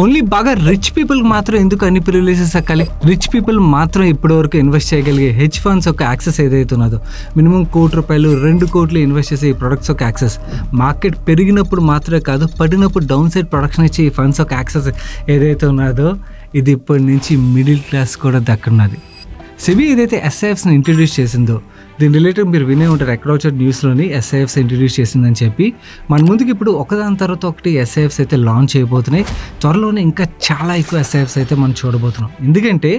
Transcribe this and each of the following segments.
Only బాగా rich people మాత్రం ఎందుకు అన్ని ప్రివిలేజెస్ ఎక్కాలి? రిచ్ పీపుల్ మాత్రం ఇప్పటివరకు ఇన్వెస్ట్ చేయగలిగే హెడ్జ్ ఫండ్స్ యొక్క యాక్సెస్ ఏదైతే ఉన్నదో, మినిమం ₹1 కోటి 2 కోట్లు ఇన్వెస్ట్ చేసే ఈ ప్రొడక్ట్స్ యొక్క యాక్సెస్, మార్కెట్ పెరిగినప్పుడు మాత్రమే కాదు పడినప్పుడు డౌన్ సైడ్ ప్రొడక్షన్ ఇచ్చే ఈ ఫండ్స్ యొక్క యాక్సెస్ ఏదైతే ఉన్నదో, ఇది ఇప్పటి నుంచి మిడిల్ క్లాస్ కూడా దక్కున్నది. సెబీ ఏదైతే ఎస్ఐఎఫ్స్ని ఇంట్రడ్యూస్ చేసిందో, దీని రిలేటెడ్ మీరు వినే ఉంటారు ఎక్కడ వచ్చే న్యూస్లోని ఎస్ఐఎఫ్స్ ఇంట్రడ్యూస్ చేసిందని చెప్పి. మన ముందుకు ఇప్పుడు ఒకదాని తర్వాత ఒకటి ఎస్ఐఎఫ్స్ అయితే లాంచ్ అయిపోతున్నాయి. త్వరలోనే ఇంకా చాలా ఎక్కువ ఎస్ఐఎఫ్స్ అయితే మనం చూడబోతున్నాం. ఎందుకంటే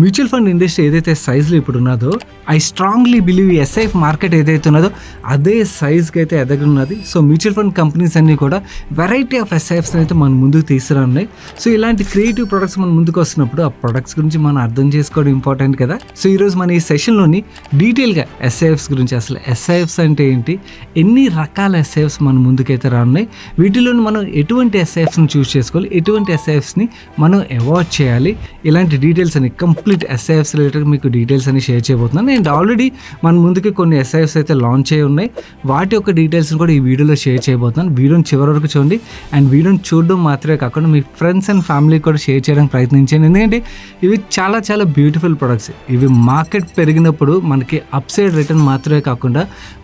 మ్యూచువల్ ఫండ్ ఇండస్ట్రీ ఏదైతే సైజులో ఇప్పుడు ఉన్నదో, I strongly believe SIF market ఏదైతే ఉన్నదో అదే సైజ్కి అయితే ఎదగనున్నది. సో మ్యూచువల్ ఫండ్ కంపెనీస్ అన్నీ కూడా వెరైటీ ఆఫ్ ఎస్ఐఎఫ్స్ అయితే మన ముందుకు తీసుకురానున్నాయి. సో ఇలాంటి క్రియేటివ్ ప్రొడక్ట్స్ మన ముందుకు వస్తున్నప్పుడు ఆ ప్రొడక్ట్స్ గురించి మనం అర్థం చేసుకోవడం ఇంపార్టెంట్ కదా. సో ఈరోజు మన ఈ సెషన్లోని డీటెయిల్గా ఎస్ఐఎఫ్స్ గురించి, అసలు ఎస్ఐఎఫ్స్ అంటే ఏంటి, ఎన్ని రకాల ఎస్ఐఎఫ్స్ మన ముందుకైతే రానున్నాయి, వీటిలోని మనం ఎటువంటి ఎస్ఐఎఫ్స్ని చూస్ చేసుకోవాలి, ఎటువంటి ఎస్ఐఎఫ్స్ని మనం అవాయిడ్ చేయాలి, ఇలాంటి డీటెయిల్స్ అని కంప్లీట్ ఎస్ఐఎఫ్స్ రిలేటెడ్ మీకు డీటెయిల్స్ అని షేర్ చేయబోతున్నాను. అండ్ ఆల్రెడీ మన ముందుకి కొన్ని ఎస్ఐఎఫ్స్ అయితే లాంచ్ అయ్యి ఉన్నాయి. వాటి యొక్క డీటెయిల్స్ని కూడా ఈ వీడియోలో షేర్ చేయబోతున్నాను. వీడియోని చివరి వరకు చూడండి. అండ్ వీడియోని చూడడం మాత్రమే కాకుండా మీ ఫ్రెండ్స్ అండ్ ఫ్యామిలీ కూడా షేర్ చేయడానికి ప్రయత్నించండి. ఎందుకంటే ఇవి చాలా చాలా బ్యూటిఫుల్ ప్రొడక్ట్స్. ఇవి మార్కెట్ పెరిగినప్పుడు మనకి అప్ సైడ్ రిటర్న్ మాత్రమే కాకుండా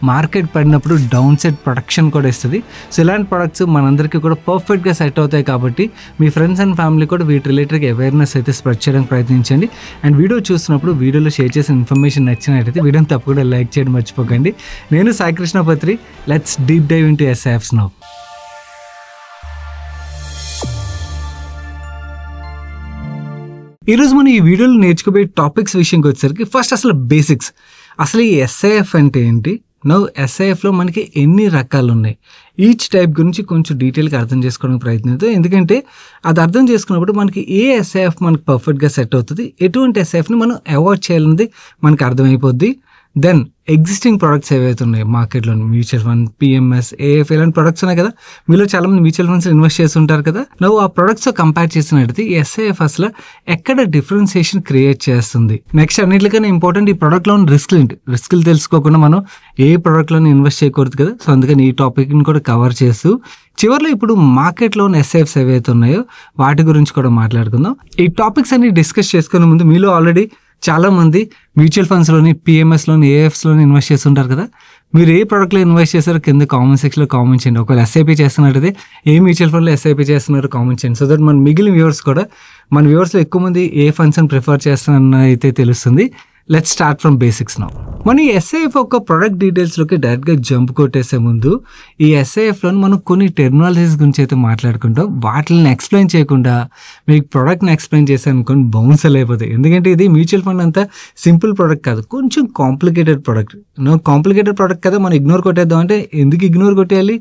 మార్కెట్ పడినప్పుడు డౌన్ సైడ్ ప్రొటెక్షన్ కూడా ఇస్తుంది. సో ఇలాంటి ప్రొడక్ట్స్ మనందరికీ కూడా పర్ఫెక్ట్గా సెట్ అవుతాయి. కాబట్టి మీ ఫ్రెండ్స్ అండ్ ఫ్యామిలీ కూడా వీటి రిలేటెడ్గా అవేర్నెస్ అయితే స్ప్రెడ్ చేయడానికి ప్రయత్నించండి. అండ్ వీడియో చూస్తున్నప్పుడు వీడియోలో షేర్ చేసిన ఇన్ఫర్మేషన్ నచ్చినట్టయితే వీడియోని తప్పకుండా లైక్ చేయడం మర్చిపోకండి. నేను Sai Krishna Patri. Let's deep dive into SIFs now. ఈరోజు మనం ఈ వీడియోలో నేర్చుకోబోయే టాపిక్స్ విషయంకి వచ్చేసరికి ఫస్ట్ అసలు బేసిక్స్. అసలు ఈ ఎస్ఐఎఫ్ అంటే ఏంటి, నౌ ఎస్ఐఎఫ్లో మనకి ఎన్ని రకాలు ఉన్నాయి, ఈచ్ టైప్ గురించి కొంచెం డీటెయిల్గా అర్థం చేసుకోవడానికి ప్రయత్నిద్దాం. ఎందుకంటే అది అర్థం చేసుకున్నప్పుడు మనకి ఏ ఎస్ఐఎఫ్ మనకి పర్ఫెక్ట్గా సెట్ అవుతుంది, ఎటువంటి ఎస్ఐఎఫ్ని మనం అవాయిడ్ చేయాలన్నది మనకు అర్థమైపోద్ది. దెన్ ఎగ్జిస్టింగ్ ప్రొడక్ట్స్ ఏవైతే ఉన్నాయి మార్కెట్లో, మ్యూచువల్ ఫండ్, పిఎంఎస్, ఏఎఫ్ ఇలాంటి ప్రొడక్ట్స్ ఉన్నాయి కదా. మీలో చాలా మంది మ్యూచువల్ ఫండ్స్ ఇన్వెస్ట్ చేస్తుంటారు కదా. నువ్వు ఆ ప్రొడక్ట్స్ కంపేర్ చేసినట్టయితే ఎస్ఐఎఫ్ అసలు ఎక్కడ డిఫరెన్సియేషన్ క్రియేట్ చేస్తుంది. నెక్స్ట్ అన్నిటికన్నా ఇంపార్టెంట్ ఈ ప్రొడక్ట్లో ఉన్న రిస్క్లు ఏంటి, రిస్క్లు తెలుసుకోకుండా మనం ఏ ప్రొడక్ట్లోనే ఇన్వెస్ట్ చేయకూడదు కదా. సో అందుకని ఈ టాపిక్ని కూడా కవర్ చేస్తూ చివరిలో ఇప్పుడు మార్కెట్లో ఉన్న ఎస్ఐఎఫ్స్ ఏవైతే ఉన్నాయో వాటి గురించి కూడా మాట్లాడుకుందాం. ఈ టాపిక్స్ అన్ని డిస్కస్ చేసుకునే ముందు మీలో ఆల్రెడీ చాలా మంది మ్యూచువల్ ఫండ్స్లోని, పిఎంఎస్లోని, ఏఎఫ్స్లోని ఇన్వెస్ట్ చేస్తుంటారు కదా. మీరు ఏ ప్రోడక్ట్లో ఇన్వెస్ట్ చేస్తారో కింద కామెంట్ సెక్షన్లో కామెంట్ చేయండి. ఒకవేళ ఎస్ఐపి చేస్తున్నట్టయితే ఏ మ్యూచువల్ ఫండ్లో ఎస్ఐపి చేస్తున్నారో కామెంట్ చేయండి. సో దట్ మన మిగిలిన వ్యూవర్స్ కూడా, మన వ్యూవర్స్లో ఎక్కువ మంది ఏ ఫండ్స్ని ప్రిఫర్ చేస్తారన్న అయితే తెలుస్తుంది. Let's start from basics now. మనం ఈ ఎస్ఐఎఫ్ ఒక ప్రొడక్ట్ డీటెయిల్స్లోకి డైరెక్ట్గా జంప్ కొట్టేసే ముందు ఈ ఎస్ఐఎఫ్లో మనం కొన్ని టెర్మినాలజీస్ గురించి అయితే మాట్లాడుకుంటాం. వాటిని ఎక్స్ప్లెయిన్ చేయకుండా మీకు ప్రోడక్ట్ని ఎక్స్ప్లెయిన్ చేశాను అనుకోండి, బౌన్సల్ అయిపోతాయి. ఎందుకంటే ఇది మ్యూచువల్ ఫండ్ అంతా సింపుల్ ప్రోడక్ట్ కాదు, కొంచెం కాంప్లికేటెడ్ ప్రోడక్ట్. కాంప్లికేటెడ్ ప్రోడక్ట్ కదా మనం ఇగ్నోర్ కొట్టేద్దాం అంటే ఎందుకు ఇగ్నోర్ కొట్టేయాలి?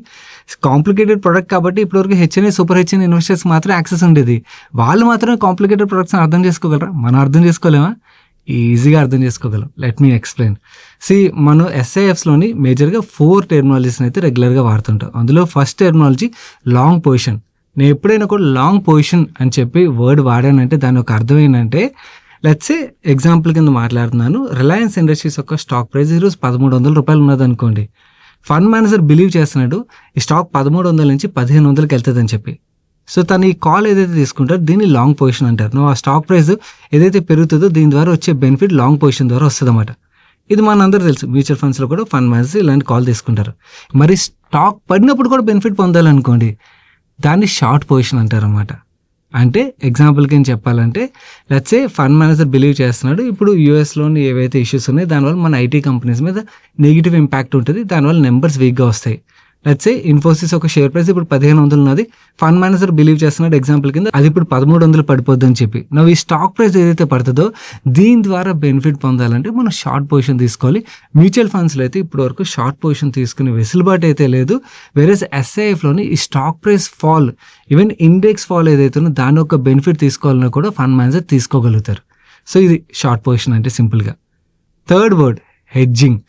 కాంప్లికేటెడ్ ప్రోడక్ట్ కాబట్టి ఇప్పటివరకు హెచ్ఎన్ఏ, సూపర్ హెచ్ఎన్ఏ ఇన్వెస్టర్స్ మాత్రం యాక్సెస్ ఉండేది. వాళ్ళు మాత్రమే కాంప్లికేటెడ్ ప్రొడక్ట్స్ని అర్థం చేసుకోగలరా? మనం అర్థం చేసుకోలేమా? ఈజీగా అర్థం చేసుకోగలం. Let me explain. మనం ఎస్ఐఎఫ్స్లోని మేజర్గా 4 టెర్మినాలజీస్ని అయితే రెగ్యులర్గా వాడుతుంటాం. అందులో ఫస్ట్ టెర్మినాలజీ లాంగ్ పొజిషన్. నేను ఎప్పుడైనా కూడా లాంగ్ పొజిషన్ అని చెప్పి వర్డ్ వాడానంటే దాని ఒక అర్థం ఏంటంటే, లెట్స్ సే ఎగ్జాంపుల్ కింద మాట్లాడుతున్నాను, రిలయన్స్ ఇండస్ట్రీస్ యొక్క స్టాక్ ప్రైస్ ఈరోజు ₹1,300 ఉన్నది అనుకోండి. ఫండ్ మేనేజర్ బిలీవ్ చేస్తున్నాడు ఈ స్టాక్ 1,300 నుంచి 1,500కి వెళ్తుందని చెప్పి. సో తను ఈ కాల్ ఏదైతే తీసుకుంటారో దీన్ని లాంగ్ పొజిషన్ అంటారు. నువ్వు ఆ స్టాక్ ప్రైస్ ఏదైతే పెరుగుతుందో దీని ద్వారా వచ్చే బెనిఫిట్ లాంగ్ పొజిషన్ ద్వారా వస్తుంది అన్నమాట. ఇది మనందరూ తెలుసు, మ్యూచువల్ ఫండ్స్లో కూడా ఫండ్ మేనేజర్స్ ఇలాంటి కాల్ తీసుకుంటారు. మరి స్టాక్ పడినప్పుడు కూడా బెనిఫిట్ పొందాలనుకోండి, దాన్ని షార్ట్ పొజిషన్ అంటారు అన్నమాట. అంటే ఎగ్జాంపుల్కి ఏం చెప్పాలంటే, let's say fund manager believe చేస్తున్నాడు ఇప్పుడు యూఎస్లోని ఏవైతే ఇష్యూస్ ఉన్నాయో దానివల్ల మన ఐటీ కంపెనీస్ మీద నెగిటివ్ ఇంపాక్ట్ ఉంటుంది, దానివల్ల నెంబర్స్ వీక్గా వస్తాయి. లెట్స్ సే ఇన్ఫోసిస్ ఒక షేర్ ప్రైస్ ఇప్పుడు 1,500 ఉన్నది, ఫండ్ మేనేజర్ బిలీవ్ చేస్తున్నాడు ఎగ్జాంపుల్ కింద అది ఇప్పుడు 1,300 పడిపోద్ది అని చెప్పి. నువ్వు ఈ స్టాక్ ప్రైస్ ఏదైతే పడుతుందో దీని ద్వారా బెనిఫిట్ పొందాలంటే మనం షార్ట్ పొజిషన్ తీసుకోవాలి. మ్యూచువల్ ఫండ్స్లో అయితే ఇప్పుడు వరకు షార్ట్ పొజిషన్ తీసుకునే వెసులుబాటు అయితే లేదు. వేరేస్ ఎస్ఐఎఫ్లోని ఈ stock price fall, even index fall ఏదైతే ఉందో దాని యొక్క బెనిఫిట్ తీసుకోవాలన్నా కూడా ఫండ్ మేనేజర్ తీసుకోగలుగుతారు. సో ఇది షార్ట్ పొజిషన్ అంటే సింపుల్గా. Third word hedging.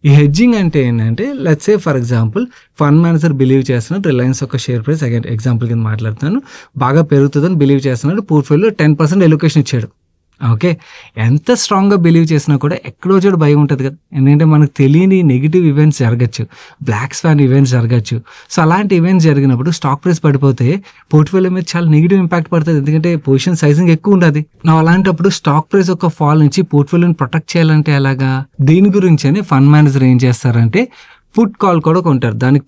ఈ హెడ్జింగ్ అంటే ఏంటంటే, let's say for example fund manager believe చేస్తున్నాడు రిలయన్స్ ఒక షేర్ ప్రైస్, అగైన్ ఎగ్జాంపుల్ కింద మాట్లాడుతాను, బాగా పెరుగుతుందని బిలీవ్ చేస్తున్నాడు, పోర్ట్ఫోలియో 10% ఎలొకేషన్ ఇచ్చాడు. ఓకే. ఎంత స్ట్రాంగ్‌గా బిలీవ్ చేసినా కూడా ఎక్కడో చోట భయం ఉంటది కదా! ఎందుకంటే మనకు తెలియని నెగెటివ్ ఈవెంట్స్ జరగొచ్చు. బ్లాక్ స్వాన్ ఈవెంట్స్ జరగొచ్చు. సో, అలాంటి ఈవెంట్స్ జరిగినప్పుడు స్టాక్ ప్రైస్ పడిపోతే పోర్ట్‌ఫోలియో మీద చాలా నెగెటివ్ ఇంపాక్ట్ పడతది. ఎందుకంటే పొజిషన్ సైజింగ్ ఎక్కువ ఉండాది. అలాంటప్పుడు స్టాక్ ప్రైస్ యొక్క ఫాల్ నుంచి పోర్ట్‌ఫోలియోని ప్రొటెక్ట్ చేయాలంటే ఎలాగా? దీని గురించని ఫండ్ మేనేజర్ ఏం చేస్తారంటే పుట్ కాల్ కూడా కొంటారు. దానికి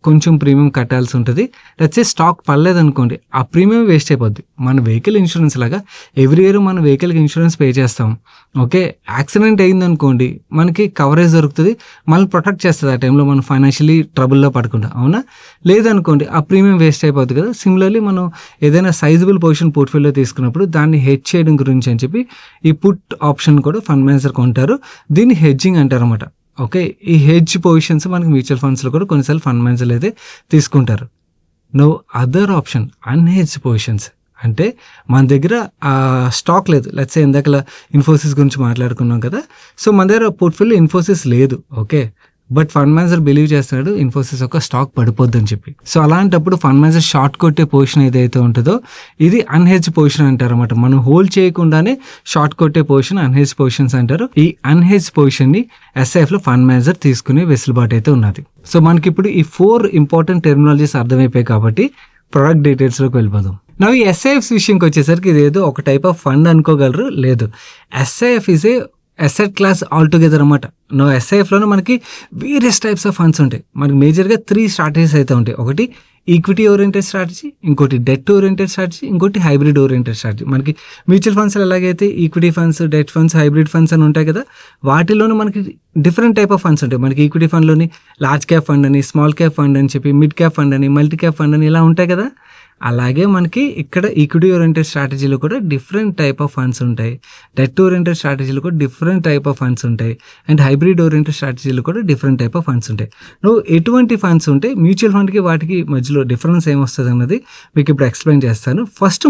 కొంచెం ప్రీమియం కట్టాల్సి ఉంటది. లెట్స్ సే స్టాక్ పడలేదనుకోండి, ఆ ప్రీమియం వేస్ట్ అయిపోద్ది. మన వెహికల్ ఇన్సూరెన్స్ లాగా ఎవ్రీ ఇయర్ మన వెహికల్‌కి ఇన్సూరెన్స్ పే చేస్తాం. ఓకే. యాక్సిడెంట్ అయిందనుకోండి, మనకి కవరేజ్ దొరుకుతది. మనల్ని ప్రొటెక్ట్ చేస్తది ఆ టైంలో మనం ఫైనాన్షియల్లీ ట్రబుల్‌లో పడకుండా. అవునా? లేదనుకోండి ఆ ప్రీమియం వేస్ట్ అయిపోద్ది కదా! సిమిలర్‌లీ మనం ఏదైనా సైజబుల్ పొజిషన్ పోర్ట్‌ఫోలియో తీసుకున్నప్పుడు దాన్ని హెడ్జ్ చేయడం గురించి అని చెప్పి ఈ పుట్ ఆప్షన్ కూడా ఫండ్ మేనేజర్ కొంటారు. దీన్ని హెడ్జింగ్ అంటారన్నమాట. ఓకే. ఈ హెడ్జ్ పొజిషన్స్ మనకి మ్యూచువల్ ఫండ్స్‌లో కూడా కొన్నిసార్లు ఫండ్ మేనేజర్లు అయితే తీసుకుంటారు. నౌ అదర్ ఆప్షన్ అన్‌హెడ్జ్ పొజిషన్స్ అంటే మన దగ్గర స్టాక్ లేదు. లెట్స్ సే ఇందాకలా ఇన్ఫోసిస్ గురించి మాట్లాడుకున్నాం కదా! సో, మన దగ్గర పోర్ట్‌ఫోలియో ఇన్ఫోసిస్ లేదు. Okay. But fund manager believe చేస్తున్నాడు ఇన్ఫోసిస్ యొక్క స్టాక్ పడిపోద్దని చెప్పి. సో, అలాంటప్పుడు ఫండ్ మేనేజర్ షార్ట్ కొట్టే పొజిషన్ ఏదైతే ఉంటుందో ఇది అన్‌హెడ్జ్ పొజిషన్ అంటారన్నమాట. మనం హోల్డ్ చేయకుండానే షార్ట్ కొట్టే పొజిషన్ అన్‌హెడ్జ్ పొజిషన్స్ అంటారు. ఈ అన్‌హెడ్జ్ పొజిషన్‌ని ఎస్ఐఎఫ్‌లో ఫండ్ మేనేజర్ తీసుకునే వెసులుబాటు అయితే ఉన్నది. సో, మనకిప్పుడు ఈ 4 ఇంపార్టెంట్ టెర్మినాలజీస్ అర్థమైపోయాయి కాబట్టి ప్రొడక్ట్ డీటెయిల్స్‌లోకి వెళ్ళిపోదాం. ఈ ఎస్ఐఎఫ్స్ విషయంకి వచ్చేసరికి ఇదేదో ఒక టైప్ ఆఫ్ ఫండ్ అనుకోగలరు. లేదు, SIF is a asset class all together అనమాట. ఎస్ఐఎఫ్లోనే మనకి వేరియస్ టైప్స్ ఆఫ్ ఫండ్స్ ఉంటాయి. మనకి మేజర్గా 3 స్ట్రాటజీస్ అయితే ఉంటాయి. ఒకటి ఈక్విటీ ఓరియంటెడ్ స్ట్రాటజీ, ఇంకోటి డెట్ ఓరియంటెడ్ స్ట్రాటజీ, ఇంకోటి హైబ్రిడ్ ఓరియంటెడ్ స్ట్రాటజీ. మనకి మ్యూచువల్ ఫండ్స్ ఎలాగైతే equity funds, debt funds, hybrid funds అని ఉంటాయి కదా, వాటిలోనే మనకి డిఫరెంట్ టైప్ ఆఫ్ ఫండ్స్ ఉంటాయి. మనకి ఈక్విటీ ఫండ్లోని లార్జ్ క్యాప్ ఫండ్ అని, స్మాల్ క్యాప్ ఫండ్ అని చెప్పి, మిడ్ క్యాప్ ఫండ్ అని, మల్టీ క్యాప్ ఫండ్ అని ఇలా ఉంటాయి కదా. అలాగే మనకి ఇక్కడ ఈక్విటీ ఓరియంటెడ్ స్ట్రాటజీలో కూడా డిఫరెంట్ టైప్ ఆఫ్ ఫండ్స్ ఉంటాయి. డెట్ ఓరియంటెడ్ స్ట్రాటజీలో కూడా డిఫరెంట్ టైప్ ఆఫ్ ఫండ్స్ ఉంటాయి. అండ్ హైబ్రిడ్ ఓరియంటెడ్ స్ట్రాటజీలో కూడా డిఫరెంట్ టైప్ ఆఫ్ ఫండ్స్ ఉంటాయి. ఎటువంటి ఫండ్స్ ఉంటాయి, మ్యూచువల్ ఫండ్కి వాటికి మధ్యలో డిఫరెన్స్ ఏమొస్తుంది అన్నది మీకు ఇప్పుడు ఎక్స్ప్లెయిన్ చేస్తాను. ఫస్ట్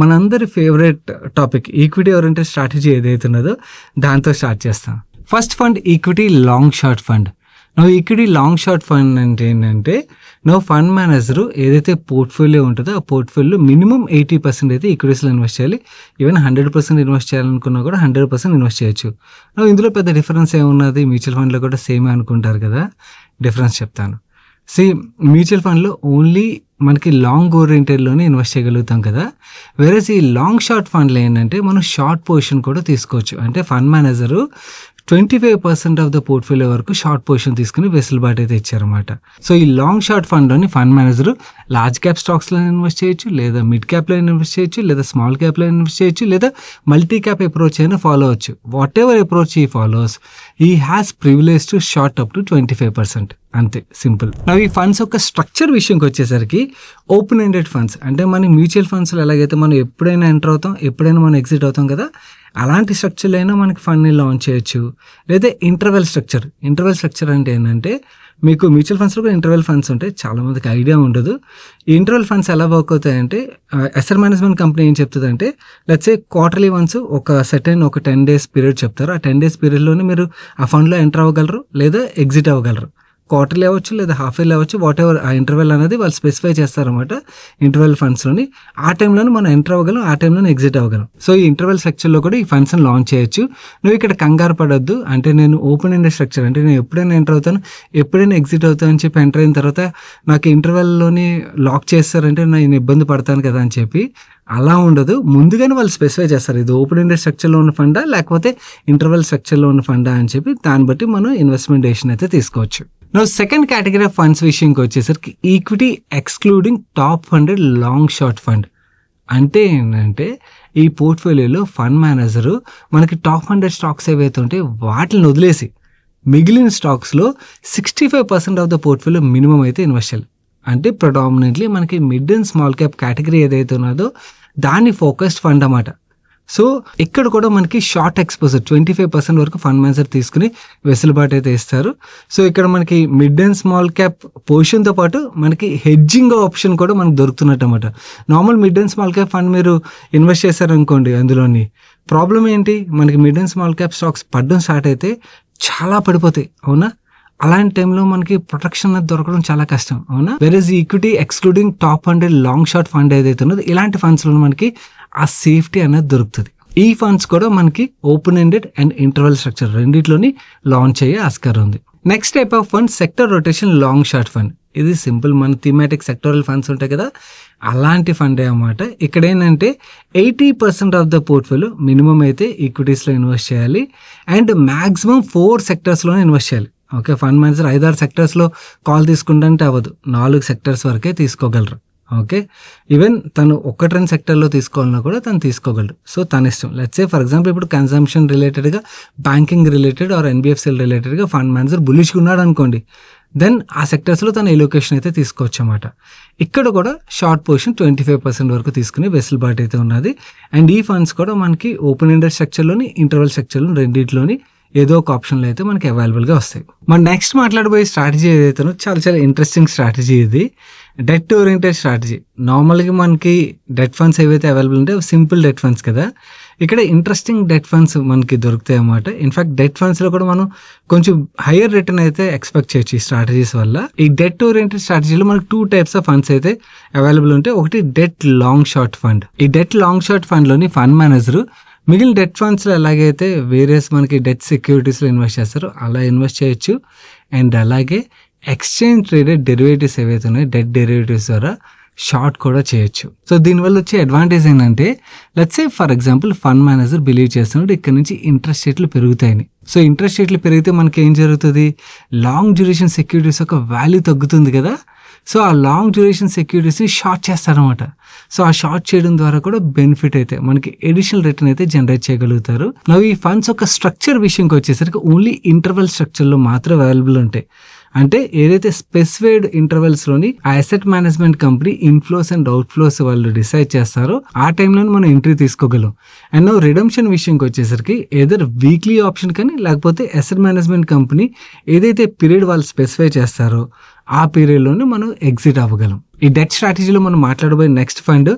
మనందరి favourite topic equity oriented strategy ఏదైతే ఉన్నదో దాంతో స్టార్ట్ చేస్తాం. First fund equity long short fund. Equity long short fund అంటే ఏంటంటే ఫండ్ మేనేజరు ఏదైతే పోర్ట్ఫోలియో ఉంటుందో ఆ పోర్ట్ఫోలియో మినిమం 80% అయితే ఈక్విటీస్లో ఇన్వెస్ట్ చేయాలి. ఈవెన్ 100% ఇన్వెస్ట్ చేయాలనుకున్నా కూడా 100% ఇన్వెస్ట్ చేయొచ్చు. ఇందులో పెద్ద డిఫరెన్స్ ఏమున్నది, మ్యూచువల్ ఫండ్లో కూడా సేమే అనుకుంటారు కదా. డిఫరెన్స్ చెప్తాను. మ్యూచువల్ ఫండ్లో ఓన్లీ మనకి లాంగ్ ఓరియంటెడ్లోనే ఇన్వెస్ట్ చేయగలుగుతాం కదా. వేరేస్ ఈ లాంగ్ షార్ట్ ఫండ్లో ఏంటంటే మనం షార్ట్ పొజిషన్ కూడా తీసుకోవచ్చు. అంటే fund manager 25% of the portfolio వరకు షార్ట్ పొజిషన్ తీసుకుని వెసులుబాటు అయితే ఇచ్చారన్నమాట. సో, ఈ లాంగ్ షార్ట్ ఫండ్లోని ఫండ్ మేనేజర్ లార్జ్ క్యాప్ స్టాక్స్లో ఇన్వెస్ట్ చేయొచ్చు, లేదా మిడ్ క్యాప్లో ఇన్వెస్ట్ చేయొచ్చు, లేదా స్మాల్ క్యాప్లో ఇన్వెస్ట్ చేయొచ్చు, లేదా మల్టీ క్యాప్ అప్రోచ్ అయినా ఫాలో అవచ్చు. వాట్ ఎవర్ అప్రోచ్ ఈ ఫాలోస్, ఈ has privilege to short up to 25%. అంతే, సింపుల్. ఈ ఫండ్స్ యొక్క స్ట్రక్చర్ విషయంకి వచ్చేసరికి ఓపెన్ ఎండెడ్ ఫండ్స్ అంటే మన మ్యూచువల్ ఫండ్స్లో ఎలాగైతే మనం ఎప్పుడైనా ఎంటర్ అవుతాం, ఎప్పుడైనా మనం ఎగ్జిట్ అవుతాం కదా, అలాంటి స్ట్రక్చర్లో అయినా మనకి ఫండ్ని లాంచ్ చేయొచ్చు. లేదా ఇంటర్వెల్ స్ట్రక్చర్ అంటే ఏంటంటే మీకు మ్యూచువల్ ఫండ్స్లో కూడా ఇంటర్వెల్ ఫండ్స్ ఉంటాయి. చాలామందికి ఐడియా ఉండదు. ఈ ఇంటర్వెల్ ఫండ్స్ ఎలా వర్క్ అవుతాయంటే ఎస్ఆర్ మేనేజ్మెంట్ కంపెనీ ఏం చెప్తుందంటే లెట్స్ సే క్వార్టర్లీ వన్స్ ఒక 10 days పీరియడ్ చెప్తారు. ఆ 10 days పీరియడ్లోనే మీరు ఆ ఫండ్లో ఎంటర్ అవ్వగలరు లేదా ఎగ్జిట్ అవ్వగలరు. క్వార్టర్లీ అవ్వచ్చు లేదా హాఫ్ ఇయర్లీ అవ్వచ్చు, వాట్ ఎవర్ ఆ ఇంటర్వెల్ అనేది వాళ్ళు స్పెసిఫై చేస్తారన్నమాట ఇంటర్వెల్ ఫండ్స్లోని. ఆ టైంలోనే మనం ఎంటర్ అవ్వగలం, ఆ టైంలోనే ఎగ్జిట్ అవ్వగలం. సో, ఈ ఇంటర్వెల్ స్ట్రక్చర్లో కూడా ఈ ఫండ్స్ని లాంచ్ చేయొచ్చు. ఇక్కడ కంగారు పడొద్దు. అంటే నేను ఓపెన్ ఎండెడ్ స్ట్రక్చర్ అంటే నేను ఎప్పుడైనా ఎంటర్ అవుతాను, ఎప్పుడైనా ఎగ్జిట్ అవుతాను అని చెప్పి ఎంటర్ అయిన తర్వాత నాకు ఇంటర్వెల్లోని లాక్ చేస్తారంటే నేను ఇబ్బంది పడతాను కదా అని చెప్పి అలా ఉండదు. ముందుగానే వాళ్ళు స్పెసిఫై చేస్తారు ఇది ఓపెన్ ఎండెడ్ స్ట్రక్చర్లో ఉన్న ఫండా లేకపోతే ఇంటర్వెల్ స్ట్రక్చర్లో ఉన్న ఫండా అని చెప్పి దాన్ని బట్టి మనం ఇన్వెస్ట్మెంట్ డెసిషన్ అయితే తీసుకోవచ్చు. సెకండ్ కేటగిరీ ఆఫ్ ఫండ్స్ విషయంకి వచ్చేసరికి equity excluding top 100 long short fund. అంటే ఏంటంటే ఈ పోర్ట్ఫోలియోలో ఫండ్ మేనేజరు మనకి టాప్ 100 స్టాక్స్ ఏవైతే ఉంటాయి వాటిని వదిలేసి మిగిలిన స్టాక్స్లో 65% ఆఫ్ ద పోర్ట్ఫోలియో మినిమం అయితే ఇన్వెస్ట్ చేయాలి. అంటే ప్రొడామినెంట్లీ మనకి mid and small cap category ఏదైతే ఉన్నదో దాన్ని ఫోకస్డ్ ఫండ్ అన్నమాట. సో, ఇక్కడ కూడా మనకి షార్ట్ ఎక్స్పోజర్ 25% వరకు ఫండ్ మేనేజర్ తీసుకుని వెసులుబాటు అయితే ఇస్తారు. సో, ఇక్కడ మనకి మిడ్ అండ్ స్మాల్ క్యాప్ పొజిషన్తో పాటు మనకి హెడ్జింగ్ ఆప్షన్ కూడా మనకు దొరుకుతున్నట్టు అనమాట. Normal mid and small cap fund మీరు ఇన్వెస్ట్ చేశారనుకోండి, అందులోని ప్రాబ్లం ఏంటి, మనకి mid and small cap stocks పడడం స్టార్ట్ అయితే చాలా పడిపోతాయి. అవునా? అలాంటి టైంలో మనకి ప్రొటెక్షన్ అనేది దొరకడం చాలా కష్టం. అవునా? Average equity excluding top 100 long short fund ఏదైతే ఉన్నదో ఇలాంటి ఫండ్స్లో మనకి ఆ సేఫ్టీ అనేది దొరుకుతుంది. ఈ ఫండ్స్ కూడా మనకి open ended and interval structure రెండిట్లోని లాంచ్ అయ్యే ఆస్కారం ఉంది. Next type of fund sector rotation long short fund. ఇది సింపుల్, మన థీమాటిక్ సెక్టరల్ ఫండ్స్ ఉంటాయి కదా, అలాంటి ఫండే అన్నమాట. ఇక్కడ ఏంటంటే 80% ఆఫ్ ద పోర్ట్ఫోలియో మినిమం అయితే ఈక్విటీస్లో ఇన్వెస్ట్ చేయాలి అండ్ మ్యాక్సిమం 4 సెక్టర్స్లోనే ఇన్వెస్ట్ చేయాలి. ఓకే, ఫండ్ మేనేజర్ 5-6 సెక్టర్స్లో కాల్ తీసుకుంటే అవ్వదు, 4 సెక్టర్స్ వరకే తీసుకోగలరు. ఓకే, ఈవెన్ తను 1-2 సెక్టర్లో తీసుకోవాలన్నా కూడా తను తీసుకోగలరు. సో తన ఇష్టం. లెట్స్ సే ఫర్ ఎగ్జాంపుల్ ఇప్పుడు కన్సంప్షన్ రిలేటెడ్గా, బ్యాంకింగ్ రిలేటెడ్ ఆర్ ఎన్బిఎఫ్సిఎల్ రిలేటెడ్గా ఫండ్ మేనేజర్ బులిష్గా ఉన్నాడు అనుకోండి, దెన్ ఆ సెక్టర్స్లో తన ఎలోకేషన్ అయితే తీసుకోవచ్చు అన్నమాట. ఇక్కడ కూడా షార్ట్ పొజిషన్ 25% వరకు తీసుకునే వెసులుబాటు అయితే ఉన్నది. అండ్ ఈ ఫండ్స్ కూడా మనకి ఓపెన్ ఎండెడ్ స్ట్రక్చర్లోని, ఇంటర్వల్ స్ట్రక్చర్లో రెండింటిలోని ఏదో ఒక ఆప్షన్లో అయితే మనకి అవైలబుల్గా వస్తాయి. మనం నెక్స్ట్ మాట్లాడబోయే స్ట్రాటజీ ఏదైతే చాలా చాలా ఇంట్రెస్టింగ్ స్ట్రాటజీ. ఇది డెట్ ఓరియంటెడ్ స్ట్రాటజీ. నార్మల్గా మనకి డెట్ ఫండ్స్ ఏవైతే అవైలబుల్ ఉంటాయో సింపుల్ డెట్ ఫండ్స్ కదా, ఇక్కడ ఇంట్రెస్టింగ్ డెట్ ఫండ్స్ మనకి దొరుకుతాయి అన్నమాట. ఇన్ఫాక్ట్ డెట్ ఫండ్స్లో కూడా మనం కొంచెం హయ్యర్ రిటర్న్ అయితే ఎక్స్పెక్ట్ చేయొచ్చు ఈ స్ట్రాటజీస్ వల్ల. ఈ డెట్ ఓరియంటెడ్ స్ట్రాటజీలో మనకి 2 టైప్స్ ఆఫ్ ఫండ్స్ అయితే అవైలబుల్ ఉంటాయి. ఒకటి డెట్ లాంగ్ షార్ట్ ఫండ్. ఈ డెట్ లాంగ్ షార్ట్ ఫండ్లోని ఫండ్ మేనేజర్ మిగిలిన డెట్ ఫండ్స్లో ఎలాగైతే వేరియస్ మనకి డెట్ సెక్యూరిటీస్లో ఇన్వెస్ట్ చేస్తారో అలా ఇన్వెస్ట్ చేయొచ్చు. అండ్ అలాగే ఎక్స్చేంజ్ ట్రేడెడ్ డెరివేటివ్స్ ఏవైతే ఉన్నాయో డెట్ డెరివేటివ్స్ ద్వారా షార్ట్ కూడా చేయొచ్చు. సో దీనివల్ల వచ్చే అడ్వాంటేజ్ ఏంటంటే, let's say for example fund manager believe చేస్తున్నాడు ఇక్కడ నుంచి ఇంట్రెస్ట్ రేట్లు పెరుగుతాయని. సో ఇంట్రెస్ట్ రేట్లు పెరిగితే మనకి ఏం జరుగుతుంది, లాంగ్ డ్యూరేషన్ సెక్యూరిటీస్ యొక్క వాల్యూ తగ్గుతుంది కదా. సో ఆ లాంగ్ డ్యూరేషన్ సెక్యూరిటీస్ని షార్ట్ చేస్తారనమాట. సో ఆ షార్ట్ చేయడం ద్వారా కూడా బెనిఫిట్ అయితే మనకి ఎడిషనల్ రిటర్న్ అయితే జనరేట్ చేయగలుగుతారు. నవ్వు ఈ ఫండ్స్ ఒక స్ట్రక్చర్ విషయంకి వచ్చేసరికి ఓన్లీ ఇంటర్వల్ స్ట్రక్చర్లో మాత్రం అవైలబుల్ ఉంటాయి. అంటే ఏదైతే స్పెసిఫైడ్ ఇంటర్వెల్స్లోని ఆ asset management company inflows and outflows వాళ్ళు డిసైడ్ చేస్తారో ఆ టైంలో మనం ఎంట్రీ తీసుకోగలం. అండ్ రిడమ్షన్ విషయంకి వచ్చేసరికి ఏదర్ వీక్లీ ఆప్షన్ కానీ లేకపోతే అసెట్ మేనేజ్మెంట్ కంపెనీ ఏదైతే పీరియడ్ వాళ్ళు స్పెసిఫై చేస్తారో ఆ పీరియడ్లోనే మనం ఎగ్జిట్ అవ్వగలం. ఈ డెట్ స్ట్రాటజీలో మనం మాట్లాడబోయే next fund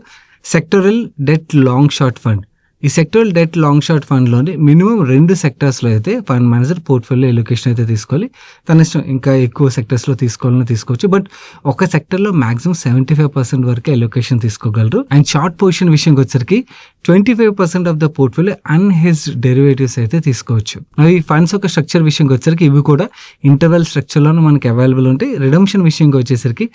sectoral debt long short fund. ఈ సెక్టరల్ డెట్ లాంగ్ షార్ట్ ఫండ్లోని మినిమం 2 సెక్టర్స్లో అయితే ఫండ్ మేనేజర్ పోర్ట్ఫోలియో ఎలోకేషన్ అయితే తీసుకోవాలి. తన ఇష్టం, ఇంకా ఎక్కువ సెక్టర్స్లో తీసుకోవాలని తీసుకోవచ్చు. బట్ ఒక సెక్టర్లో మాక్సిమం 75% వరకు ఎలోకేషన్ తీసుకోగలరు. అండ్ షార్ట్ పొజిషన్ విషయంకి వచ్చరికి 25% ఆఫ్ ద పోర్ట్ఫోలియో అన్హెజ్డ్ డెరివేటివ్స్ అయితే తీసుకోవచ్చు. ఈ ఫండ్స్ ఒక స్ట్రక్చర్ విషయంకి వచ్చరికి ఇవి కూడా ఇంటర్వెల్ స్ట్రక్చర్లోనే మనకి అవైలబుల్ ఉంటాయి. రిడమ్షన్ విషయంకి వచ్చేసరికి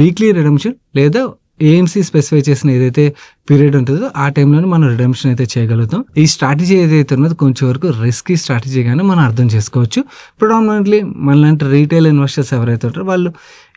వీక్లీ రిడమ్షన్ లేదా ఏఎంసీ స్పెసిఫై చేసిన ఏదైతే పీరియడ్ ఉంటుందో ఆ టైంలోనే మనం రిడమ్షన్ అయితే చేయగలుగుతాం. ఈ స్ట్రాటజీ ఏదైతే ఉన్నదో కొంచెం వరకు రిస్కీ స్ట్రాటజీగానే మనం అర్థం చేసుకోవచ్చు. ప్రొడామినెంట్లీ మనలాంటి రీటైల్ ఇన్వెస్టర్స్ ఎవరైతే ఉంటారో వాళ్ళు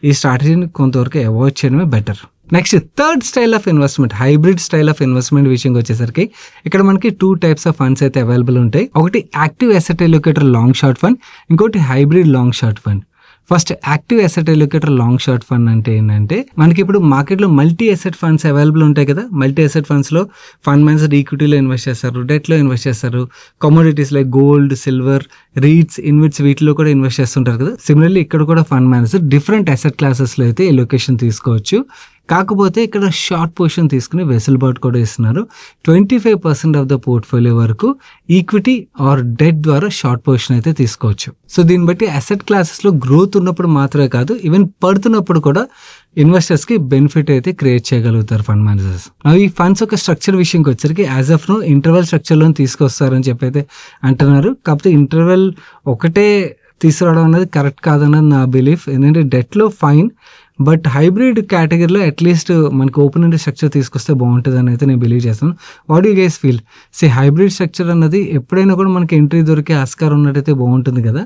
ఈ స్ట్రాటజీని కొంతవరకు అవాయిడ్ చేయడమే better. Next third style of investment, hybrid style of investment విషయంకి వచ్చేసరికి ఇక్కడ మనకి 2 టైప్స్ ఆఫ్ ఫండ్స్ అయితే అవైలబుల్ ఉంటాయి. ఒకటి active asset allocator long short fund, ఇంకోటి hybrid long short fund. First active asset allocator long short fund అంటే ఏంటంటే మనకి ఇప్పుడు మార్కెట్లో మల్టీ అసెట్ ఫండ్స్ అవైలబుల్ ఉంటాయి కదా. మల్టీ అసెట్ ఫండ్స్లో ఫండ్ మేనేజర్ ఈక్విటీలో ఇన్వెస్ట్ చేస్తారు, డెట్లో ఇన్వెస్ట్ చేస్తారు, commodities like gold, silver, REITs, InvITs వీటిలో కూడా ఇన్వెస్ట్ చేస్తుంటారు కదా. సిమిలర్లీ ఇక్కడ కూడా ఫండ్ మేనేజర్ డిఫరెంట్ అసెట్ క్లాసెస్లో అయితే ఎలోకేషన్ తీసుకోవచ్చు. కాకపోతే ఇక్కడ షార్ట్ పొజిషన్ తీసుకుని వెసులుబాటు కూడా ఇస్తున్నారు. 25% ఆఫ్ ద పోర్ట్ఫోలియో వరకు ఈక్విటీ ఆర్ డెట్ ద్వారా షార్ట్ పొజిషన్ అయితే తీసుకోవచ్చు. సో దీన్ని బట్టి అసెట్ క్లాసెస్లో గ్రోత్ ఉన్నప్పుడు మాత్రమే కాదు, ఈవెన్ పడుతున్నప్పుడు కూడా ఇన్వెస్టర్స్కి బెనిఫిట్ అయితే క్రియేట్ చేయగలుగుతారు ఫండ్ మేనేజర్స్. ఈ ఫండ్స్ ఒక స్ట్రక్చర్ విషయంకి వచ్చరికి యాజ్ ఆఫ్ నో ఇంటర్వెల్ స్ట్రక్చర్లో తీసుకొస్తారని చెప్పి అయితే అంటున్నారు. కాకపోతే ఇంటర్వెల్ ఒకటే తీసుకురావడం అనేది కరెక్ట్ కాదన్నది నా బిలీఫ్. ఎందుకంటే డెట్లో ఫైన్, బట్ హైబ్రిడ్ కేటగిరీలో అట్లీస్ట్ మనకి ఓపెన్ ఎండెడ్ స్ట్రక్చర్ తీసుకొస్తే బాగుంటుంది అని అయితే నేను బిలీవ్ చేస్తాను. What you guys feel? Hybrid structure అన్నది ఎప్పుడైనా కూడా మనకి ఎంట్రీ దొరికే ఆస్కారం ఉన్నట్టయితే బాగుంటుంది కదా.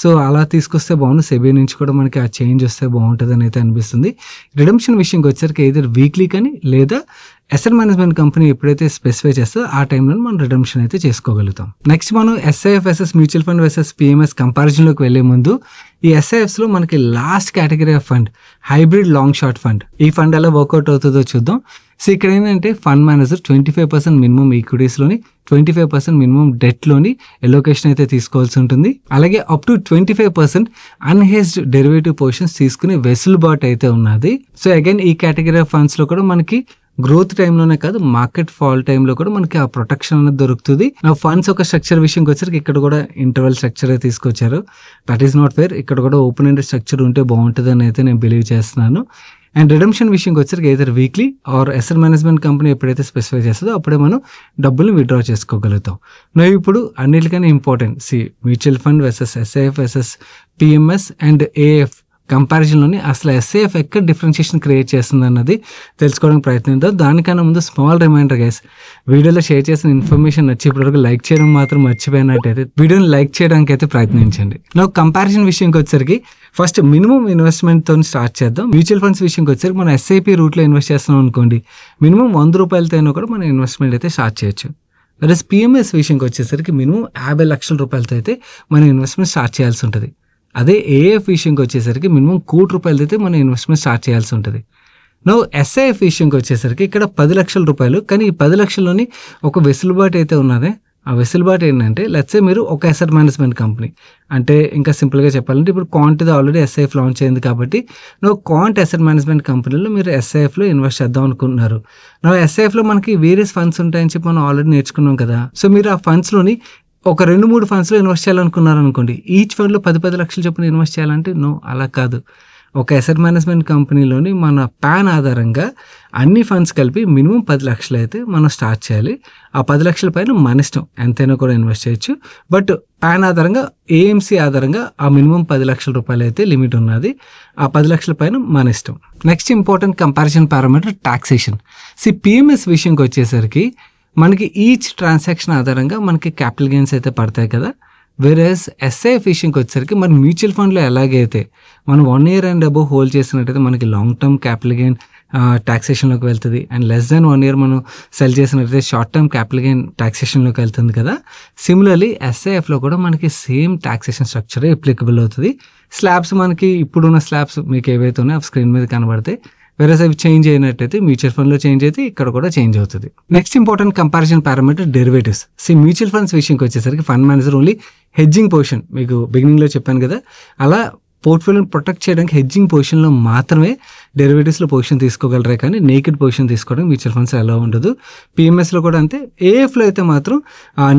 సో అలా తీసుకొస్తే బాగుంది. సెబీ నుంచి కూడా మనకి ఆ చేంజ్ వస్తే బాగుంటుంది అని అయితే అనిపిస్తుంది. రిడమ్షన్ విషయంకి వచ్చరికి ఏదర్ వీక్లీ కానీ లేదా అసెట్ మేనేజ్మెంట్ కంపెనీ ఎప్పుడైతే స్పెసిఫై చేస్తుందో ఆ టైంలో మనం రిడమ్షన్ అయితే చేసుకోగలుగుతాం. నెక్స్ట్ మనం SIF versus mutual fund versus PMS కంపారిజన్లోకి వెళ్లే ముందు ఈ ఎస్ఐఎఫ్స్లో మనకి last category of fund hybrid long short fund. ఈ ఫండ్ ఎలా వర్కౌట్ అవుతుందో చూద్దాం. సో ఇక్కడ ఏంటంటే ఫండ్ మేనేజర్ 25% మినిమం ఈక్విటీస్లోని, 25% మినిమం డెట్లోని ఎలోకేషన్ అయితే తీసుకోవాల్సి ఉంటుంది. అలాగే up to 25% unhedged derivative positions తీసుకునే వెసులుబాటు అయితే ఉన్నది. సో అగైన్ ఈ కేటగిరీ ఆఫ్ ఫండ్స్లో కూడా మనకి గ్రోత్ టైంలోనే కాదు మార్కెట్ ఫాల్ టైంలో కూడా మనకి ఆ ప్రొటెక్షన్ అనేది దొరుకుతుంది. నా ఫండ్స్ ఒక స్ట్రక్చర్ విషయంకి వచ్చరికి ఇక్కడ కూడా ఇంటర్వెల్ స్ట్రక్చర్ తీసుకొచ్చారు. That is not fair. ఇక్కడ కూడా ఓపెన్ ఎండెడ్ స్ట్రక్చర్ ఉంటే బాగుంటుంది అని అయితే నేను బిలీవ్ చేస్తున్నాను. అండ్ రిడమ్షన్ విషయంకి వచ్చరికి ఏదైతే weekly or asset management company ఎప్పుడైతే స్పెసిఫై చేస్తుందో అప్పుడే మనం డబ్బులు విత్డ్రా చేసుకోగలుగుతాం. నువ్వు ఇప్పుడు అన్నిటికన్నా important mutual fund versus SIF versus PMS and AF కంపారిజన్లోని అసలు ఎస్ఐఎఫ్ ఎక్కడ డిఫరెన్షియేషన్ క్రియేట్ చేస్తుంది అన్నది తెలుసుకోవడానికి ప్రయత్నిద్దాం. దానికన్నా ముందు స్మాల్ రిమైండర్ గైస్, వీడియోలో షేర్ చేసిన ఇన్ఫర్మేషన్ నచ్చి ఇప్పటివరకు లైక్ చేయడం మాత్రం మర్చిపోయినట్టయితే వీడియోని లైక్ చేయడానికి అయితే ప్రయత్నించండి. నాకు కంపారిజన్ విషయంకి వచ్చరికి ఫస్ట్ మినిమం ఇన్వెస్ట్మెంట్తో స్టార్ట్ చేద్దాం. మ్యూచువల్ ఫండ్స్ విషయంకి వచ్చరికి మనం ఎస్ఐపి రూట్లో ఇన్వెస్ట్ చేస్తున్నాం అనుకోండి, మినిమం 100 రూపాయలతో కూడా మనం ఇన్వెస్ట్మెంట్ అయితే స్టార్ట్ చేయొచ్చు. అదే పిఎంఎస్ విషయంకి వచ్చేసరికి మినిమం 50 లక్షల రూపాయలతో అయితే మనం ఇన్వెస్ట్మెంట్ స్టార్ట్ చేయాల్సి ఉంటుంది. అదే ఏఎఫ్ విషయంకి వచ్చేసరికి మినిమం 1 కోటి రూపాయలతో అయితే మనం ఇన్వెస్ట్మెంట్ స్టార్ట్ చేయాల్సి ఉంటుంది. నో ఎస్ఐఎఫ్ విషయంకి వచ్చేసరికి ఇక్కడ 10 లక్షల రూపాయలు, కానీ ఈ 10 లక్షల్లోని ఒక వెసులుబాటు అయితే ఉన్నది. ఆ వెసులుబాటు ఏంటంటే లెట్సే మీరు ఒక అసెట్ మేనేజ్మెంట్ కంపెనీ, అంటే ఇంకా సింపుల్గా చెప్పాలంటే ఇప్పుడు క్వాంట్ది ఆల్రెడీ ఎస్ఐఎఫ్ లాంచ్ అయింది కాబట్టి క్వాంట్ అసెట్ మేనేజ్మెంట్ కంపెనీలో మీరు ఎస్ఐఎఫ్లో ఇన్వెస్ట్ చేద్దాం అనుకుంటున్నారు. ఎస్ఐఎఫ్లో మనకి వేరియస్ ఫండ్స్ ఉంటాయని చెప్పి మనం ఆల్రెడీ నేర్చుకున్నాం కదా. సో మీరు ఆ ఫండ్స్లోని ఒక 2-3 ఫండ్స్లో ఇన్వెస్ట్ చేయాలనుకున్నారు అనుకోండి, ఈచ్ ఫండ్లో 10 లక్షలు చొప్పున ఇన్వెస్ట్ చేయాలంటే అలా కాదు. ఒక అసెట్ మేనేజ్మెంట్ కంపెనీలోని మన ప్యాన్ ఆధారంగా అన్ని ఫండ్స్ కలిపి మినిమం 10 లక్షలు అయితే మనం స్టార్ట్ చేయాలి. ఆ 10 లక్షల పైన మన ఇష్టం ఎంతైనా కూడా ఇన్వెస్ట్ చేయొచ్చు. బట్ ప్యాన్ ఆధారంగా ఏఎంసీ ఆధారంగా ఆ మినిమం 10 లక్షల రూపాయలు అయితే లిమిట్ ఉన్నది. ఆ 10 లక్షల పైన మన ఇష్టం. Next important comparison parameter taxation. PMS విషయంకి వచ్చేసరికి మనకి ఈచ్ ట్రాన్సాక్షన్ ఆధారంగా మనకి క్యాపిటల్ గెయిన్స్ అయితే పడతాయి కదా. వేరేస్ ఎస్ఐఎఫ్ విషయంకి వచ్చేసరికి మన మ్యూచువల్ ఫండ్లో ఎలాగైతే మనం 1 year అండ్ అబోవ్ హోల్డ్ చేసినట్టయితే మనకి లాంగ్ టర్మ్ క్యాపిటల్ గెయిన్ టాక్సేషన్లోకి వెళ్తుంది, అండ్ లెస్ దాన్ 1 year మనం సెల్ చేసినట్టయితే షార్ట్ టర్మ్ క్యాపిటల్ గెయిన్ టాక్సేషన్లోకి వెళ్తుంది కదా. సిమిలర్లీ ఎస్ఐఎఫ్లో కూడా మనకి సేమ్ టాక్సేషన్ స్ట్రక్చర్ అప్లికబుల్ అవుతుంది. స్లాబ్స్ మనకి ఇప్పుడున్న స్లాబ్స్ మీకు ఏవైతే ఉన్నాయో స్క్రీన్ మీద కనబడతాయి. వేరే అవి చేంజ్ అయినట్టయితే మ్యూచువల్ ఫండ్లో చేంజ్ అయితే ఇక్కడ కూడా చేంజ్ అవుతుంది. Next important comparison parameter derivatives. Mutual funds విషయంకి వచ్చేసరికి fund manager only hedging position, మీకు బిగినింగ్లో చెప్పాను కదా, అలా పోర్ట్ఫోలియోని ప్రొటెక్ట్ చేయడానికి హెడ్జింగ్ పొజిషన్లో మాత్రమే డెరివేటివ్స్లో పొజిషన్ తీసుకోగలరే, కానీ నేకెడ్ పొజిషన్ తీసుకోవడం మ్యూచువల్ ఫండ్స్ ఎలా ఉండదు. పిఎంఎస్లో కూడా అంతే. ఏఎఫ్లో అయితే మాత్రం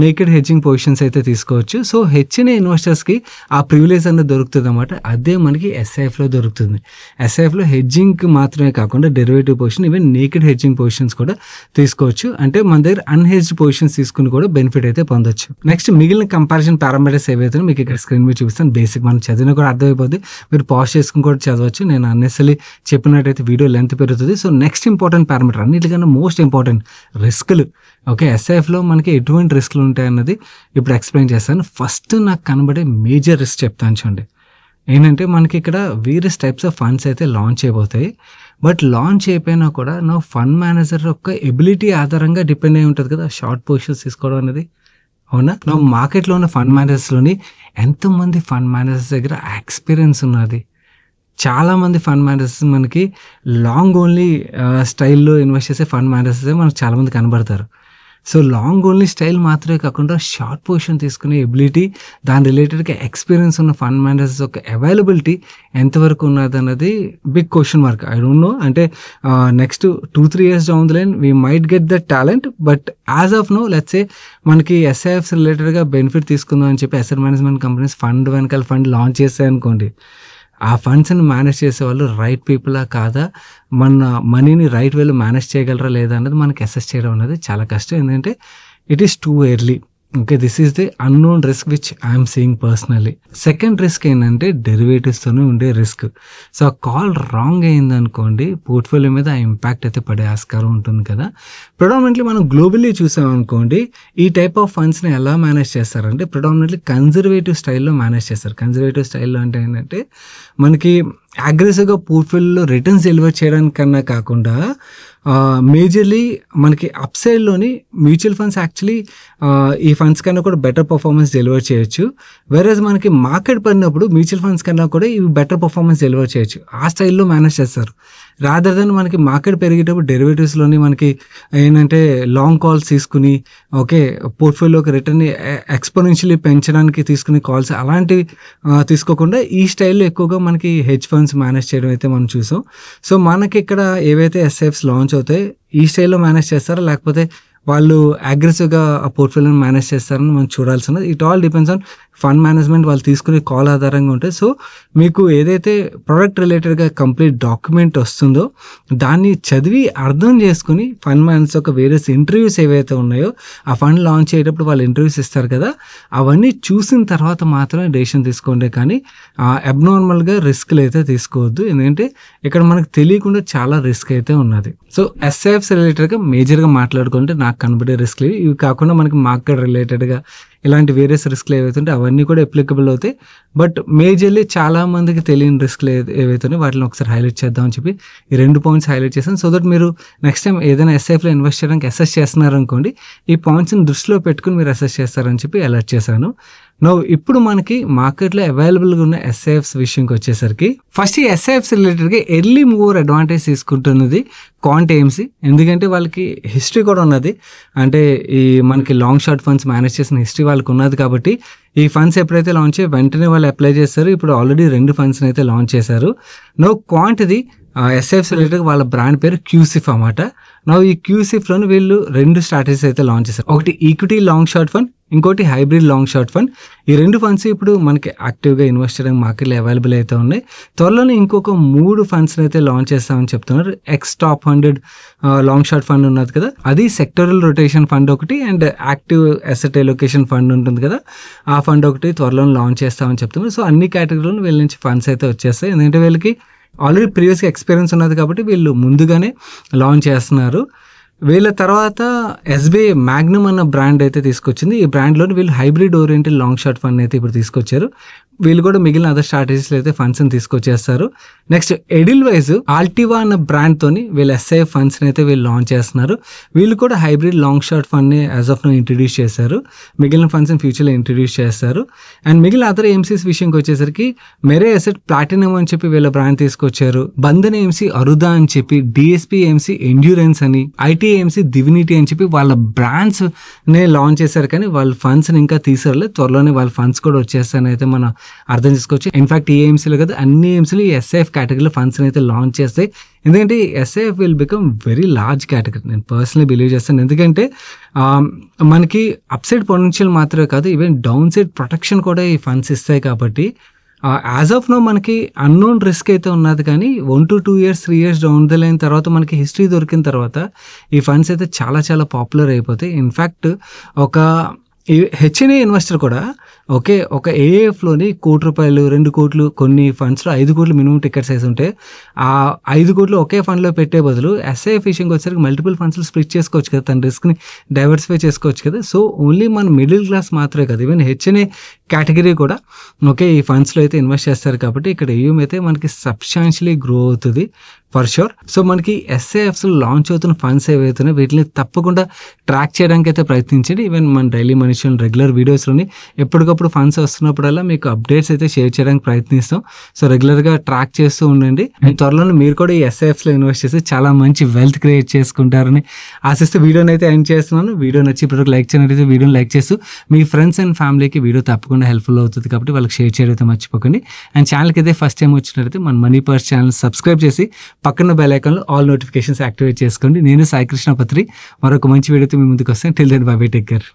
నేకెడ్ హెడ్జింగ్ పొజిషన్స్ అయితే తీసుకోవచ్చు. సో హెచ్ఎన్ఏ ఇన్వెస్టర్స్కి ఆ ప్రివిలేజ్ అనేది దొరుకుతుంది అన్నమాట. అదే మనకి ఎస్ఐఎఫ్లో దొరుకుతుంది. ఎస్ఐఎఫ్లో హెడ్జింగ్కి మాత్రమే కాకుండా derivative position, even naked hedging positions కూడా తీసుకోవచ్చు. అంటే మన దగ్గర అన్హెడ్జ్డ్ పొజిషన్స్ తీసుకుని కూడా బెనిఫిట్ అయితే పొందొచ్చు. నెక్స్ట్ మిగిలిన కంపారిజన్ పారామీటర్స్ ఏవైతే మీకు ఇక్కడ స్క్రీన్ మీద చూపిస్తాను. బేసిక్ మనం చదివినా కూడా అర్థమైపోతుంది, మీరు పాజ్ చేసుకుని కూడా చదవచ్చు. నేను అన్నెసరీ చెప్పినట్టయితే వీడియో లెంత్ పెరుగుతుంది. సో నెక్స్ట్ ఇంపార్టెంట్ పారామీటర్, అన్నిటికన్నా మోస్ట్ ఇంపార్టెంట్, రిస్క్లు. ఓకే, ఎస్ఐఎఫ్లో మనకి ఎటువంటి రిస్క్లు ఉంటాయన్నది ఇప్పుడు ఎక్స్ప్లెయిన్ చేస్తాను. ఫస్ట్ నాకు కనబడే మేజర్ రిస్క్ చెప్తాను చూడండి. ఏంటంటే మనకి ఇక్కడ వేరియస్ టైప్స్ ఆఫ్ ఫండ్స్ అయితే లాంచ్ అయిపోతాయి. బట్ లాంచ్ అయిపోయినా కూడా ఫండ్ మేనేజర్ యొక్క ఎబిలిటీ ఆధారంగా డిపెండ్ అయి ఉంటుంది కదా షార్ట్ పొజిషన్స్ తీసుకోవడం అనేది. అవునా, మార్కెట్లో ఉన్న ఫండ్ మేనేజర్స్లోని ఎంతోమంది ఫండ్ మేనేజర్స్ దగ్గర ఎక్స్పీరియన్స్ ఉన్నది. చాలామంది ఫండ్ మేనేజర్స్ మనకి లాంగ్ ఓన్లీ స్టైల్లో ఇన్వెస్ట్ చేసే ఫండ్ మేనేజర్సే మనకు చాలామంది కనబడతారు. సో లాంగ్ ఓన్లీ స్టైల్ మాత్రమే కాకుండా షార్ట్ పొజిషన్ తీసుకునే ఎబిలిటీ, దాని రిలేటెడ్గా ఎక్స్పీరియన్స్ ఉన్న ఫండ్ మేనేజర్స్ యొక్క అవైలబిలిటీ ఎంతవరకు ఉన్నది అన్నది big question mark. I don't know, అంటే next 2-3 years down the line we might get the talent. But as of now let's say మనకి ఎస్ఐఎఫ్స్ రిలేటెడ్గా బెనిఫిట్ తీసుకుందాం అని చెప్పి అసెట్ మేనేజ్మెంట్ కంపెనీస్ ఫండ్ వెనకాల ఫండ్ లాంచ్ చేస్తాయి అనుకోండి, ఆ ఫండ్స్ని మేనేజ్ చేసే వాళ్ళు రైట్ పీపులా కాదా, మన మనీని రైట్ వేలో మేనేజ్ చేయగలరా లేదా అన్నది మనకి అసెస్ చేయడం అనేది చాలా కష్టం. ఎందుకంటే it is too early. Okay, this is the unknown risk which I'm seeing personally. Second risk ఏంటంటే డెరివేటివ్స్తోనే ఉండే రిస్క్. సో ఆ కాల్ రాంగ్ అయిందనుకోండి, పోర్ట్ఫోలియో మీద ఆ ఇంపాక్ట్ అయితే పడే ఆస్కారం ఉంటుంది కదా. ప్రొడామినెంట్లీ మనం గ్లోబల్లీ చూసామనుకోండి, ఈ టైప్ ఆఫ్ ఫండ్స్ని ఎలా మేనేజ్ చేస్తారంటే ప్రొడామినెంట్లీ కన్జర్వేటివ్ స్టైల్లో మేనేజ్ చేస్తారు. కన్జర్వేటివ్ స్టైల్లో అంటే ఏంటంటే మనకి అగ్రెసివ్గా పోర్ట్ఫోలియోలో రిటర్న్స్ డెలివర్ చేయడానికన్నా కాకుండా మేజర్లీ మనకి అప్ సైడ్లోని మ్యూచువల్ ఫండ్స్ యాక్చువల్లీ ఈ ఫండ్స్ కన్నా కూడా బెటర్ పర్ఫార్మెన్స్ డెలివర్ చేయొచ్చు. వేరేజ్ మనకి మార్కెట్ పడినప్పుడు మ్యూచువల్ ఫండ్స్ కన్నా కూడా ఇవి బెటర్ పర్ఫార్మెన్స్ డెలివర్ చేయొచ్చు. ఆ స్టైల్లో మేనేజ్ చేస్తారు. రాదర్ దెన్ మనకి మార్కెట్ పెరిగేటప్పుడు డెరివేటివ్స్లోని మనకి ఏంటంటే లాంగ్ కాల్స్ తీసుకుని ఓకే పోర్ట్ఫోలియోకి రిటర్న్ ఎక్స్పోనెన్షియల్లీ పెంచడానికి తీసుకునే కాల్స్ అలాంటివి తీసుకోకుండా ఈ స్టైల్లో ఎక్కువగా మనకి హెడ్జ్ ఫండ్స్ మేనేజ్ చేయడం అయితే మనం చూసాం. సో మనకి ఇక్కడ ఏవైతే ఎస్ఐఎఫ్స్ లాంచ్ అవుతాయి ఈ స్టైల్లో మేనేజ్ చేస్తారా, లేకపోతే వాళ్ళు అగ్రెసివ్గా ఆ పోర్ట్ఫోలియోని మేనేజ్ చేస్తారని మనం చూడాల్సి ఉన్నది. It all depends on fund management వాళ్ళు తీసుకునే కాల్ ఆధారంగా ఉంటాయి. సో మీకు ఏదైతే ప్రొడక్ట్ రిలేటెడ్గా కంప్లీట్ డాక్యుమెంట్ వస్తుందో దాన్ని చదివి అర్థం చేసుకుని ఫండ్ మేనేజ్ ఒక వేరియస్ ఇంటర్వ్యూస్ ఏవైతే ఉన్నాయో ఆ ఫండ్ లాంచ్ అయ్యేటప్పుడు వాళ్ళు ఇంటర్వ్యూస్ ఇస్తారు కదా, అవన్నీ చూసిన తర్వాత మాత్రమే డెసిషన్ తీసుకోండి. కానీ అబ్నార్మల్గా రిస్క్లు అయితే తీసుకోవద్దు. ఎందుకంటే ఇక్కడ మనకు తెలియకుండా చాలా రిస్క్ అయితే ఉన్నది. సో ఎస్ఐఎఫ్స్ రిలేటెడ్గా మేజర్గా మాట్లాడుకుంటే నాకు కనబడే రిస్క్లు ఇవి కాకుండా మనకి మార్కెట్ రిలేటెడ్గా ఇలాంటి వేరియస్ రిస్క్లు ఏవైతే ఉంటే అవన్నీ కూడా అప్లికబుల్ అవుతాయి. బట్ మేజర్లీ చాలా మందికి తెలియని రిస్క్లు ఏవైతే ఉన్నాయో వాటిని ఒకసారి హైలైట్ చేద్దామని చెప్పి ఈ 2 పాయింట్స్ హైలైట్ చేశాను. సో దట్ మీరు నెక్స్ట్ టైం ఏదైనా ఎస్ఐఎఫ్లో ఇన్వెస్ట్ చేయడానికి అసెస్ చేస్తున్నారనుకోండి, ఈ పాయింట్స్ని దృష్టిలో పెట్టుకుని మీరు అసెస్ చేస్తారని చెప్పి అలర్ట్ చేశాను. ఇప్పుడు మనకి మార్కెట్లో అవైలబుల్గా ఉన్న ఎస్ఐఎఫ్స్ విషయంకి వచ్చేసరికి ఫస్ట్ ఈ ఎస్ఐఎఫ్స్ రిలేటెడ్గా ఎర్లీ మూవర్ అడ్వాంటేజ్ తీసుకుంటున్నది క్వాంట్ ఏఎంసీ. ఎందుకంటే వాళ్ళకి హిస్టరీ కూడా ఉన్నది, అంటే ఈ మనకి లాంగ్ షార్ట్ ఫండ్స్ మేనేజ్ చేసిన హిస్టరీ వాళ్ళకి ఉన్నది. కాబట్టి ఈ ఫండ్స్ ఎప్పుడైతే లాంచ్ అయ్యి వెంటనే వాళ్ళు అప్లై చేస్తారు. ఇప్పుడు ఆల్రెడీ 2 ఫండ్స్ని అయితే లాంచ్ చేశారు. క్వాంట్ది ఎస్ఐఎఫ్స్ రిలేటెడ్ వాళ్ళ బ్రాండ్ పేరు క్యూసిఫ్ అన్నమాట. ఈ క్యూసిఫ్లోని వీళ్ళు 2 స్ట్రాటజీస్ అయితే లాంచ్ చేశారు. ఒకటి ఈక్విటీ లాంగ్ షార్ట్ ఫండ్, ఇంకోటి హైబ్రిడ్ లాంగ్ షార్ట్ ఫండ్. ఈ 2 ఫండ్స్ ఇప్పుడు మనకి యాక్టివ్గా ఇన్వెస్ట్ చేయడానికి మార్కెట్లో అవైలబుల్ అయితే ఉన్నాయి. త్వరలోనే ఇంకొక 3 ఫండ్స్ని అయితే లాంచ్ చేస్తామని చెప్తున్నారు. X top 100 long short fund ఉన్నది కదా, అది సెక్టరల్ రొటేషన్ ఫండ్ ఒకటి, and active asset allocation fund ఉంటుంది కదా, ఆ ఫండ్ ఒకటి త్వరలోనే లాంచ్ చేస్తామని చెప్తున్నారు. సో అన్ని కేటగిరీలో వీళ్ళ నుంచి ఫండ్స్ అయితే వచ్చేస్తాయి. ఎందుకంటే వీళ్ళకి ఆల్రెడీ ప్రీవియస్గా ఎక్స్పీరియన్స్ ఉన్నది కాబట్టి వీళ్ళు ముందుగానే లాంచ్ చేస్తున్నారు. వీళ్ళ తర్వాత ఎస్బీఐ మ్యాగ్నమ్ అన్న బ్రాండ్ అయితే తీసుకొచ్చింది. ఈ బ్రాండ్లో వీళ్ళు hybrid oriented long short fund అయితే ఇప్పుడు తీసుకొచ్చారు. వీళ్ళు కూడా మిగిలిన అదర్ స్ట్రాటజీస్లో అయితే ఫండ్స్ని తీసుకొచ్చేస్తారు. నెక్స్ట్ ఎడిల్ వైజ్ ఆల్టివా అన్న బ్రాండ్తోని వీళ్ళు ఎస్ఐఎఫ్ ఫండ్స్ని అయితే వీళ్ళు లాంచ్ చేస్తున్నారు. వీళ్ళు కూడా హైబ్రిడ్ లాంగ్ షార్ట్ ఫండ్ని యాజ్ ఆఫ్ నో ఇంట్రడ్యూస్ చేశారు. మిగిలిన ఫండ్స్ని ఫ్యూచర్లో ఇంట్రడ్యూస్ చేస్తారు. అండ్ మిగిలిన అదర్ ఏఎంసీస్ విషయంకి వచ్చేసరికి మెరే అసెట్ ప్లాటినం అని చెప్పి వీళ్ళ బ్రాండ్ తీసుకొచ్చారు. బంధన్ ఏఎంసీ అరుదా అని చెప్పి, డిఎస్పీ ఏఎంసీ ఎండ్యూరెన్స్ అని, ఐటీఏఎంసీ డివినిటీ అని చెప్పి వాళ్ళ బ్రాండ్స్ని లాంచ్ చేశారు. కానీ వాళ్ళ ఫండ్స్ని ఇంకా తీసారులేదు. త్వరలోనే వాళ్ళ ఫండ్స్ కూడా వచ్చేస్తాయని అయితే మనం అర్థం చేసుకోవచ్చు. ఇన్ఫాక్ట్ ఈ ఏఎంసీలో కదా అన్ని ఏఎంసీలు ఈ ఎస్ఐఎఫ్ కేటగిరీలో ఫండ్స్ని అయితే లాంచ్ చేస్తాయి. ఎందుకంటే SIF will become very large category, నేను పర్సనలీ బిలీవ్ చేస్తాను. ఎందుకంటే మనకి అప్సైడ్ పొటెన్షియల్ మాత్రమే కాదు, ఈవెన్ డౌన్ సైడ్ ప్రొటెక్షన్ కూడా ఈ ఫండ్స్ ఇస్తాయి. కాబట్టి యాజ్ ఆఫ్ నో మనకి అన్నోన్ రిస్క్ అయితే ఉన్నది. కానీ 1 to 2 years 3 years down the line తర్వాత మనకి హిస్టరీ దొరికిన తర్వాత ఈ ఫండ్స్ అయితే చాలా చాలా పాపులర్ అయిపోతాయి. ఇన్ఫ్యాక్ట్ ఒక హెచ్ఎన్ఏ ఇన్వెస్టర్ కూడా ఒక ఏఎఫ్లోని ₹1 2 కోట్లు, కొన్ని ఫండ్స్లో 5 కోట్లు మినిమం టికెట్ సైజ్ ఉంటే ఆ 5 కోట్లు ఒకే ఫండ్లో పెట్టే బదులు ఎస్ఐఎఫ్ విషయంకి వచ్చేసరికి మల్టిపుల్ ఫండ్స్లో స్ప్లిట్ చేసుకోవచ్చు కదా, తన రిస్క్ని డైవర్సిఫై చేసుకోవచ్చు కదా. సో ఓన్లీ మన మిడిల్ క్లాస్ మాత్రమే కదా, ఈవెన్ హెచ్ఎన్ఏ కేటగిరీ కూడా ఈ ఫండ్స్లో అయితే ఇన్వెస్ట్ చేస్తారు. కాబట్టి ఇక్కడ ఏఎం అయితే మనకి సబ్స్టాన్షియలీ గ్రో అవుతుంది ఫర్ షూర్. సో మనకి ఎస్ఐఎఫ్స్లో లాంచ్ అవుతున్న ఫండ్స్ ఏవైతున్నాయో వీటిని తప్పకుండా ట్రాక్ చేయడానికి అయితే ప్రయత్నించండి. ఈవెన్ మన డైలీ మనిషి రెగ్యులర్ వీడియోస్లోని ఎప్పటికప్పుడు ఫండ్స్ వస్తున్నప్పుడల్లా మీకు అప్డేట్స్ అయితే షేర్ చేయడానికి ప్రయత్నిస్తాం. సో రెగ్యులర్గా ట్రాక్ చేస్తూ ఉండండి. అండ్ త్వరలో మీరు కూడా ఈ ఎస్ఐఎఫ్స్లో ఇన్వెస్ట్ చేసి చాలా మంచి వెల్త్ క్రియేట్ చేసుకుంటారని ఆశిస్తూ వీడియోని అయితే ఎండ్ చేస్తున్నాను. వీడియో నచ్చి ఇప్పుడు లైక్ చేయనైతే వీడియోని లైక్ చేస్తూ మీ ఫ్రెండ్స్ అండ్ ఫ్యామిలీకి వీడియో తప్పకుండా హెల్ప్ఫుల్ అవుతుంది. కాబట్టి వాళ్ళకి షేర్ చేయడం అయితే మర్చిపోకండి. అండ్ ఛానల్కి అయితే ఫస్ట్ టైం వచ్చినట్లయితే మన మనీ పర్స్ ఛానల్ సబ్స్క్రైబ్ చేసి పక్కన బెల్ ఐకాన్లో ఆల్ నోటిఫికేషన్స్ యాక్టివేట్ చేసుకోండి. నేను సాయి కృష్ణ పత్రి మరొక మంచి వీడియోతో మీ ముందుకు వస్తాను. Till then bye bye, take care.